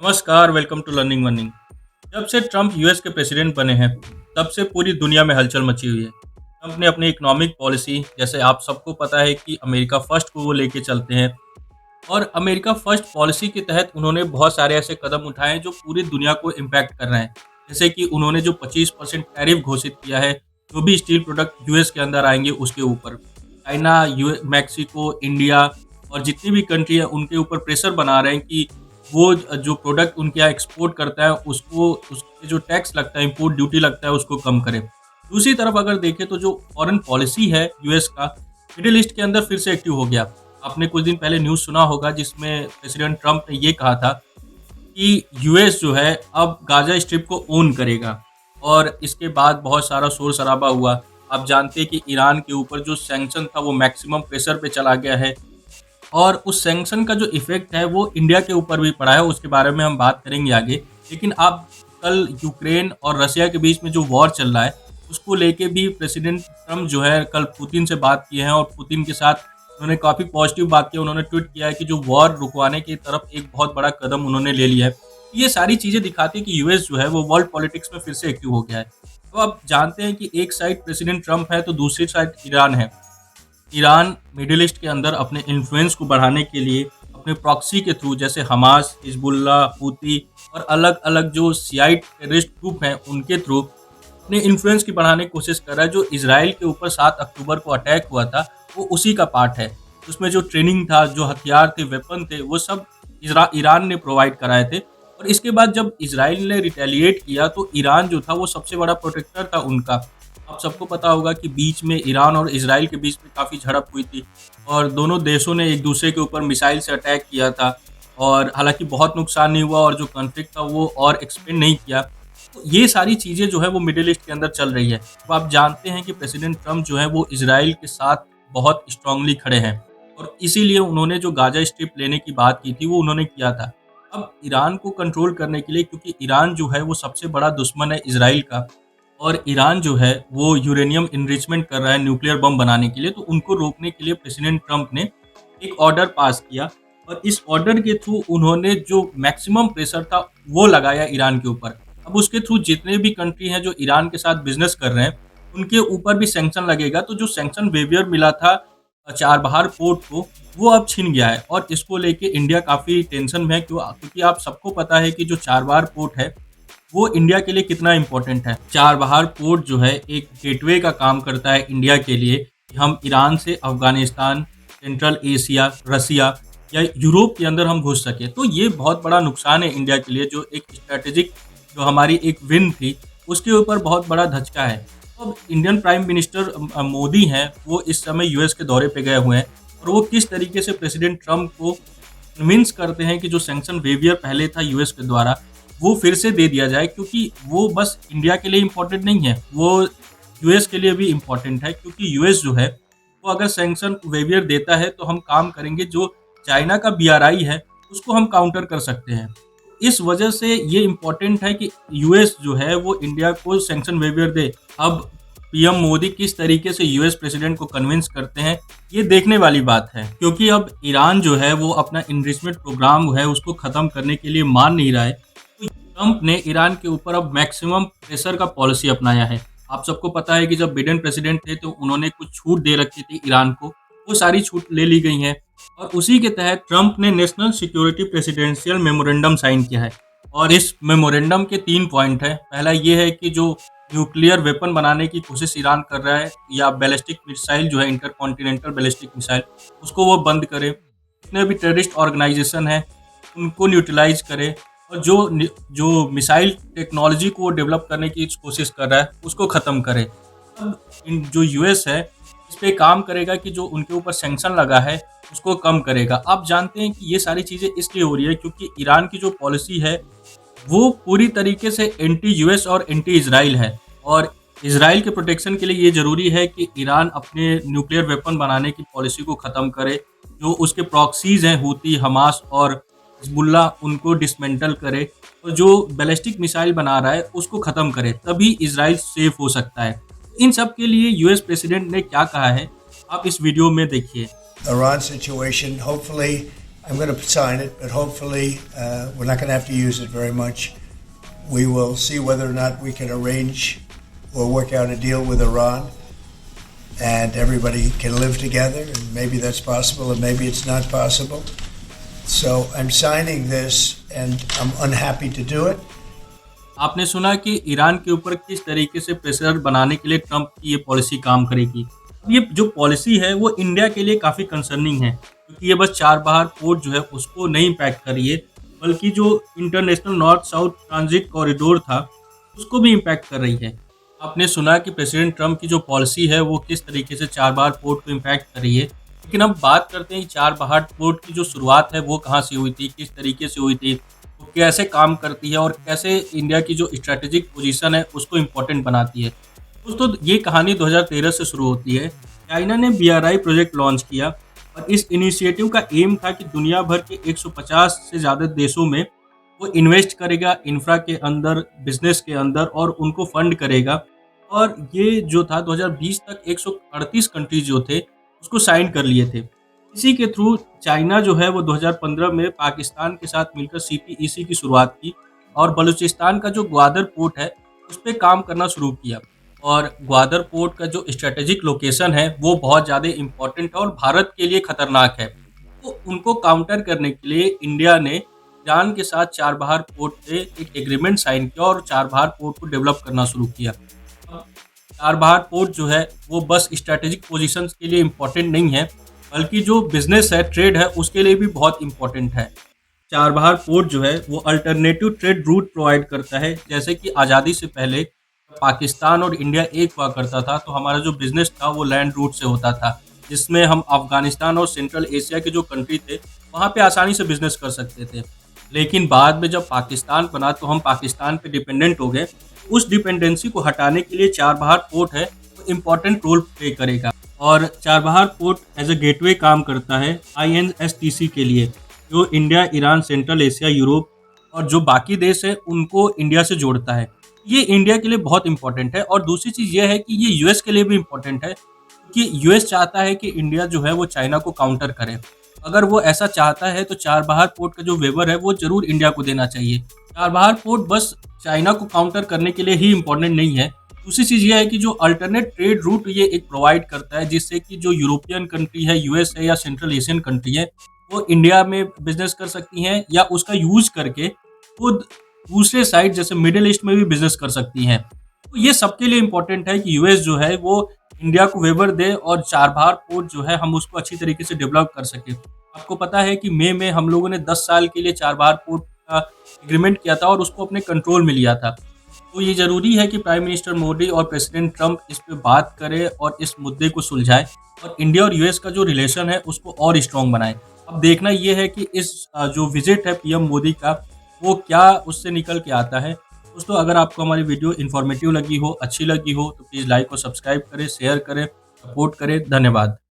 नमस्कार, welcome to learning burning. जब से ट्रंप यूएस के प्रेसिडेंट बने हैं, तब से पूरी दुनिया में हलचल मची हुई है। ट्रंप ने अपनी इकोनॉमिक पॉलिसी, जैसे आप सबको पता है कि अमेरिका फर्स्ट को वो लेके चलते हैं और अमेरिका फर्स्ट पॉलिसी के तहत उन्होंने बहुत सारे ऐसे कदम उठाए हैं जो पूरी दुनिया को इम्पैक्ट कर रहे हैं। जैसे कि उन्होंने जो 25% टैरिफ घोषित किया है, जो भी स्टील प्रोडक्ट यूएस के अंदर आएँगे उसके ऊपर। चाइना, यू मैक्सिको, इंडिया और जितनी भी कंट्री है उनके ऊपर प्रेशर बना रहे हैं कि वो जो प्रोडक्ट उनके यहाँ एक्सपोर्ट करता है उसको उसपे जो टैक्स लगता है, इम्पोर्ट ड्यूटी लगता है उसको कम करें। दूसरी तरफ अगर देखें तो जो फॉरेन पॉलिसी है यूएस का, मिडल ईस्ट के अंदर फिर से एक्टिव हो गया। आपने कुछ दिन पहले न्यूज़ सुना होगा जिसमें प्रेसिडेंट ट्रंप ने ये कहा था कि यूएस जो है अब गाज़ा स्ट्रिप को ओन करेगा और इसके बाद बहुत सारा शोर-शराबा हुआ। आप जानते हैं कि ईरान के ऊपर जो सैंक्शन था वो मैक्सिमम प्रेशर पे चला गया है और उस सैंक्शन का जो इफ़ेक्ट है वो इंडिया के ऊपर भी पड़ा है, उसके बारे में हम बात करेंगे आगे। लेकिन आप कल यूक्रेन और रशिया के बीच में जो वॉर चल रहा है, उसको लेके भी प्रेसिडेंट ट्रंप जो है कल पुतिन से बात किए हैं और पुतिन के साथ उन्होंने काफ़ी पॉजिटिव बात की। उन्होंने ट्वीट किया है कि जो वॉर रुकवाने की तरफ एक बहुत बड़ा कदम उन्होंने ले लिया है। ये सारी चीज़ें दिखाती हैं कि यूएस जो है वो वर्ल्ड पॉलिटिक्स में फिर से एक्टिव हो गया है। तो आप जानते हैं कि एक साइड प्रेसिडेंट ट्रंप है तो दूसरी साइड ईरान है। ईरान मिडिल ईस्ट के अंदर अपने इन्फ्लुएंस को बढ़ाने के लिए अपने प्रॉक्सी के थ्रू, जैसे हमास, हिजबुल्लाह, हूती और अलग-अलग जो शियाइट टेररिस्ट ग्रुप हैं उनके थ्रू अपने इन्फ्लुएंस की बढ़ाने की कोशिश कर रहा है। जो इज़राइल के ऊपर 7 अक्टूबर को अटैक हुआ था, वो उसी का पार्ट है। उसमें जो ट्रेनिंग था, जो हथियार थे, वेपन थे, वो सब ईरान ने प्रोवाइड कराए थे और इसके बाद जब इज़राइल ने रिटेलिएट किया तो ईरान जो था वो सबसे बड़ा प्रोटेक्टर था उनका। आप सबको पता होगा कि बीच में ईरान और इज़राइल के बीच में काफ़ी झड़प हुई थी और दोनों देशों ने एक दूसरे के ऊपर मिसाइल से अटैक किया था और हालाँकि बहुत नुकसान नहीं हुआ और जो कॉन्फ्लिक्ट था वो और एक्सपेंड नहीं किया। तो ये सारी चीज़ें जो है वो मिडल ईस्ट के अंदर चल रही है। तो आप जानते हैं कि प्रेसिडेंट ट्रंप जो है वो इज़राइल के साथ बहुत स्ट्रांगली खड़े हैं और इसीलिए उन्होंने जो गाज़ा स्ट्रिप लेने की बात की थी वो उन्होंने किया था। अब ईरान को कंट्रोल करने के लिए, क्योंकि ईरान जो है वो सबसे बड़ा दुश्मन है इज़राइल का और ईरान जो है वो यूरेनियम एनरिचमेंट कर रहा है न्यूक्लियर बम बनाने के लिए, तो उनको रोकने के लिए प्रेसिडेंट ट्रंप ने एक ऑर्डर पास किया और इस ऑर्डर के थ्रू उन्होंने जो मैक्सिमम प्रेशर था वो लगाया ईरान के ऊपर। अब उसके थ्रू जितने भी कंट्री हैं जो ईरान के साथ बिज़नेस कर रहे हैं, उनके ऊपर भी सैंक्शन लगेगा। तो जो सैंक्शन वेवियर मिला था चाबहार पोर्ट को, वो अब छिन गया है और इसको लेके इंडिया काफ़ी टेंशन में है। क्योंकि आप सबको पता है कि जो चाबहार पोर्ट है वो इंडिया के लिए कितना इम्पोर्टेंट है। चाबहार पोर्ट जो है एक गेटवे का काम करता है इंडिया के लिए कि हम ईरान से अफ़गानिस्तान, सेंट्रल एशिया, रसिया या यूरोप के अंदर हम घुस सकें। तो ये बहुत बड़ा नुकसान है इंडिया के लिए, जो एक स्ट्रैटेजिक जो हमारी एक विन थी, उसके ऊपर बहुत बड़ा धचका है। तो अब इंडियन प्राइम मिनिस्टर मोदी हैं, वो इस समय यूएस के दौरे पे गए हुए हैं और वो किस तरीके से प्रेसिडेंट ट्रंप को कन्विंस करते हैं कि जो सैंक्शन वेवियर पहले था यूएस के द्वारा, वो फिर से दे दिया जाए, क्योंकि वो बस इंडिया के लिए इम्पोर्टेंट नहीं है, वो यूएस के लिए भी इम्पोर्टेंट है। क्योंकि यूएस जो है, वो अगर सैंक्शन वेवियर देता है तो हम काम करेंगे, जो चाइना का बीआरआई है, उसको हम काउंटर कर सकते हैं। इस वजह से ये इम्पोर्टेंट है कि यूएस जो है वो इंडिया को सैंक्शन वेवियर दे। अब पीएम मोदी किस तरीके से यूएस प्रेसिडेंट को कन्विंस करते हैं, ये देखने वाली बात है। क्योंकि अब ईरान जो है वो अपना एनरिचमेंट प्रोग्राम है उसको ख़त्म करने के लिए मान नहीं रहा है। तो ट्रंप ने ईरान के ऊपर अब मैक्सिमम प्रेशर का पॉलिसी अपनाया है। आप सबको पता है कि जब बिडेन प्रेसिडेंट थे तो उन्होंने कुछ छूट दे रखी थी ईरान को, वो सारी छूट ले ली गई हैं और उसी के तहत ट्रंप ने national security presidential memorandum sign किया है और इस मेमोरेंडम के 3 पॉइंट हैं। पहला ये है कि जो न्यूक्लियर वेपन बनाने की कोशिश ईरान कर रहा है या बैलिस्टिक मिसाइल जो है, इंटरकॉन्टिनेंटल बैलिस्टिक मिसाइल, उसको वो बंद करे। जितने भी टेररिस्ट ऑर्गेनाइजेशन हैं उनको न्यूट्रलाइज़ करे और जो मिसाइल टेक्नोलॉजी को डेवलप करने की कोशिश कर रहा है उसको ख़त्म करे। अब जो यूएस है इस पे काम करेगा कि जो उनके ऊपर सैंक्शन लगा है उसको कम करेगा। आप जानते हैं कि ये सारी चीज़ें इसलिए हो रही है क्योंकि ईरान की जो पॉलिसी है वो पूरी तरीके से एंटी यूएस और एंटी इज़राइल है और इज़राइल के प्रोटेक्शन के लिए ये ज़रूरी है कि ईरान अपने न्यूक्लियर वेपन बनाने की पॉलिसी को ख़त्म करे। जो उसके प्रॉक्सीज़ हैं हूती, हमास और हिजबुल्लाह, उनको डिसमेंटल करे और जो बैलिस्टिक मिसाइल बना रहा है उसको ख़त्म करे, तभी इज़राइल सेफ हो सकता है। इन सब के लिए यूएस प्रेसिडेंट ने क्या कहा है, आप इस वीडियो में देखिए। Iran situation. Hopefully, I'm going to sign it, but hopefully we're not going to have to use it very much. We will see whether or not we can arrange or work out a deal with Iran, and everybody can live together, and maybe that's possible, and maybe it's not possible. So I'm signing this, and I'm unhappy to do it. आपने सुना कि Iran के ऊपर किस तरीके से pressure बनाने के लिए ट्रंप की ये पॉलिसी काम करेगी। अब ये जो पॉलिसी है वो इंडिया के लिए काफ़ी कंसर्निंग है, क्योंकि ये बस चाबहार पोर्ट जो है उसको नहीं इम्पैक्ट कर रही है, बल्कि जो international north south transit corridor था उसको भी इम्पैक्ट कर रही है। आपने सुना कि प्रेसिडेंट ट्रंप की जो पॉलिसी है वो किस तरीके से चाबहार पोर्ट को इम्पैक्ट कर रही है। लेकिन अब बात करते हैं कि चाबहार पोर्ट की जो शुरुआत है वो कहाँ से हुई थी, किस तरीके से हुई थी, वो कैसे काम करती है और कैसे इंडिया की जो स्ट्रैटेजिक पोजीशन है उसको इम्पोर्टेंट बनाती है। दोस्तों, ये कहानी 2013 से शुरू होती है। चाइना ने बीआरआई प्रोजेक्ट लॉन्च किया और इस इनिशिएटिव का एम था कि दुनिया भर के 150 से ज़्यादा देशों में वो इन्वेस्ट करेगा इंफ्रा के अंदर, बिजनेस के अंदर, और उनको फंड करेगा। और ये जो था 2020 तक 138 कंट्रीज जो थे उसको साइन कर लिए थे। इसी के थ्रू चाइना जो है वो 2015 में पाकिस्तान के साथ मिलकर सीपीईसी की शुरुआत की और बलूचिस्तान का जो ग्वादर पोर्ट है उस पे काम करना शुरू किया। और ग्वादर पोर्ट का जो स्ट्रेटेजिक लोकेशन है वो बहुत ज़्यादा इम्पोर्टेंट है और भारत के लिए खतरनाक है। तो उनको काउंटर करने के लिए इंडिया ने ईरान के साथ चाबहार पोर्ट पे एक एग्रीमेंट साइन किया और चाबहार पोर्ट को डेवलप करना शुरू किया। अब चाबहार पोर्ट जो है वो बस स्ट्रेटेजिक पोजीशंस के लिए इम्पोर्टेंट नहीं है, बल्कि जो बिजनेस है, ट्रेड है, उसके लिए भी बहुत इम्पोर्टेंट है। चाबहार पोर्ट जो है वो अल्टरनेटिव ट्रेड रूट प्रोवाइड करता है। जैसे कि आज़ादी से पहले पाकिस्तान और इंडिया एक हुआ करता था, तो हमारा जो बिजनेस था वो लैंड रूट से होता था, जिसमें हम अफगानिस्तान और सेंट्रल एशिया के जो कंट्री थे वहाँ पे आसानी से बिजनेस कर सकते थे। लेकिन बाद में जब पाकिस्तान बना तो हम पाकिस्तान पे डिपेंडेंट हो गए। उस डिपेंडेंसी को हटाने के लिए चाबहार पोर्ट है वो इम्पोर्टेंट रोल प्ले करेगा। और Chabahar port as a gateway काम करता है आईएनएसटीसी के लिए, जो India, Iran, Central Asia, Europe और जो बाकी देश है उनको इंडिया से जोड़ता है। ये इंडिया के लिए बहुत इंपॉर्टेंट है। और दूसरी चीज़ ये है कि ये यूएस के लिए भी इम्पोर्टेंट है, क्योंकि यूएस चाहता है कि इंडिया जो है वो चाइना को काउंटर करे। अगर वो ऐसा चाहता है तो चाबहार पोर्ट का जो वेवर है वो ज़रूर इंडिया को देना चाहिए। चाबहार पोर्ट बस चाइना को काउंटर करने के लिए ही इम्पोर्टेंट नहीं है। दूसरी चीज़ ये है कि जो अल्टरनेट ट्रेड रूट ये एक प्रोवाइड करता है, जिससे कि जो यूरोपियन कंट्री है, यूएस है या सेंट्रल एशियन कंट्री है, वो इंडिया में बिजनेस कर सकती हैं या उसका यूज़ करके खुद दूसरे साइड जैसे मिडिल ईस्ट में भी बिजनेस कर सकती हैं। तो ये सबके लिए इम्पोर्टेंट है कि यूएस जो है वो इंडिया को वेवर दे और चाबहार पोर्ट जो है हम उसको अच्छी तरीके से डेवलप कर सकें। आपको पता है कि मई में हम लोगों ने 10 साल के लिए चाबहार पोर्ट का एग्रीमेंट किया था और उसको अपने कंट्रोल में लिया था। तो ये ज़रूरी है कि प्राइम मिनिस्टर मोदी और प्रेसिडेंट ट्रंप इस पे बात करें और इस मुद्दे को सुलझाएं और इंडिया और यूएस का जो रिलेशन है उसको और स्ट्रॉन्ग बनाएं। अब देखना ये है कि इस जो विजिट है पीएम मोदी का वो क्या उससे निकल के आता है। दोस्तों, अगर आपको हमारी वीडियो इन्फॉर्मेटिव लगी हो, अच्छी लगी हो, तो प्लीज़ लाइक और सब्सक्राइब करें, शेयर करें, सपोर्ट करें। धन्यवाद।